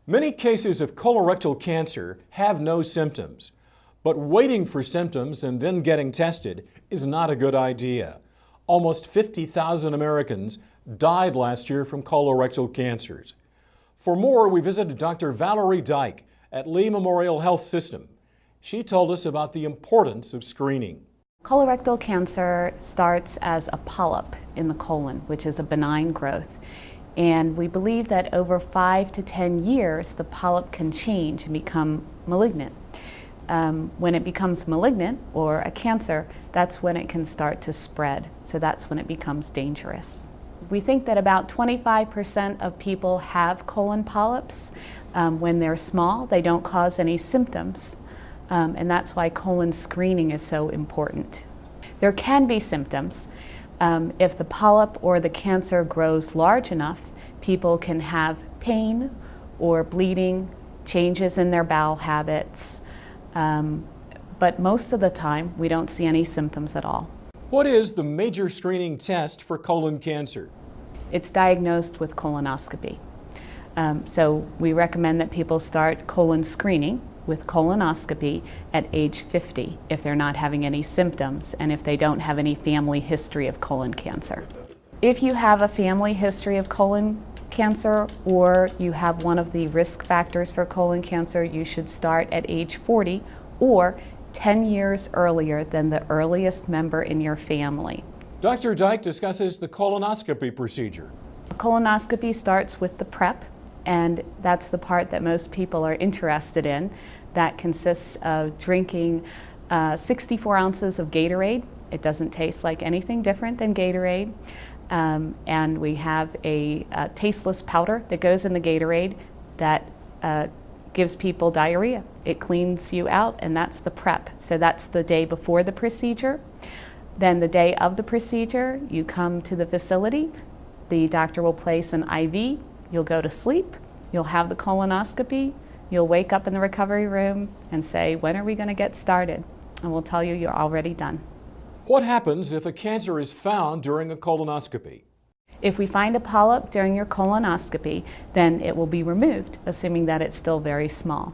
Many cases of colorectal cancer have no symptoms, but waiting for symptoms and then getting tested is not a good idea. Almost 50,000 Americans died last year from colorectal cancers. For more, we visited Dr. Valerie Dyke at Lee Memorial Health System. She told us about the importance of screening. Colorectal cancer starts as a polyp in the colon, which is a benign growth. And we believe that over 5 to 10 years, the polyp can change and become malignant. When it becomes malignant or a cancer, that's when it can start to spread. So that's when it becomes dangerous. We think that about 25% of people have colon polyps. When they're small, they don't cause any symptoms. And that's why colon screening is so important. There can be symptoms. If the polyp or the cancer grows large enough, people can have pain or bleeding, changes in their bowel habits. But most of the time, we don't see any symptoms at all. What is the major screening test for colon cancer? It's diagnosed with colonoscopy. So we recommend that people start colon screening with colonoscopy at age 50 if they're not having any symptoms and if they don't have any family history of colon cancer. If you have a family history of colon cancer or you have one of the risk factors for colon cancer, you should start at age 40 or 10 years earlier than the earliest member in your family. Dr. Dyke discusses the colonoscopy procedure. Colonoscopy starts with the prep, and that's the part that most people are interested in. That consists of drinking 64 ounces of Gatorade. It doesn't taste like anything different than Gatorade. And we have a tasteless powder that goes in the Gatorade that gives people diarrhea. It cleans you out, and that's the prep. So that's the day before the procedure. Then the day of the procedure, you come to the facility. The doctor will place an IV. You'll go to sleep. You'll have the colonoscopy. You'll wake up in the recovery room and say, when are we going to get started? And we'll tell you you're already done. What happens if a cancer is found during a colonoscopy? If we find a polyp during your colonoscopy, then it will be removed, assuming that it's still very small.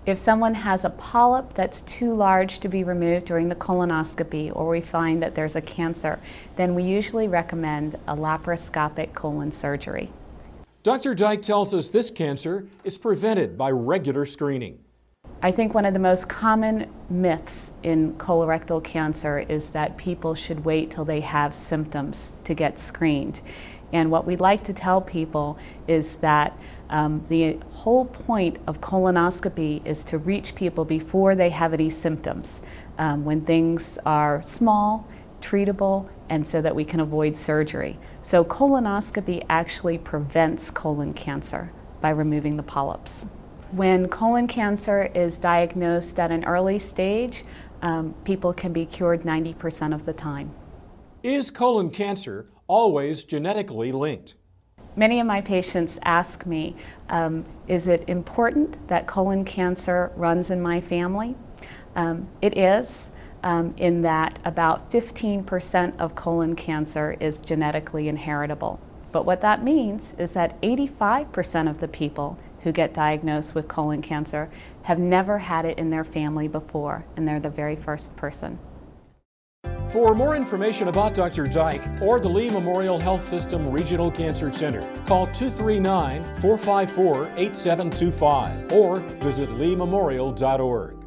If someone has a polyp that's too large to be removed during the colonoscopy, or we find that there's a cancer, then we usually recommend a laparoscopic colon surgery. Dr. Dyke tells us this cancer is prevented by regular screening. I think one of the most common myths in colorectal cancer is that people should wait till they have symptoms to get screened. And what we'd like to tell people is that the whole point of colonoscopy is to reach people before they have any symptoms, when things are small, treatable, and so that we can avoid surgery. So colonoscopy actually prevents colon cancer by removing the polyps. When colon cancer is diagnosed at an early stage, people can be cured 90% of the time. Is colon cancer always genetically linked? Many of my patients ask me, is it important that colon cancer runs in my family? It is, in that about 15% of colon cancer is genetically inheritable. But what that means is that 85% of the people who get diagnosed with colon cancer have never had it in their family before, and they're the very first person. For more information about Dr. Dyke or the Lee Memorial Health System Regional Cancer Center, call 239-454-8725 or visit leememorial.org.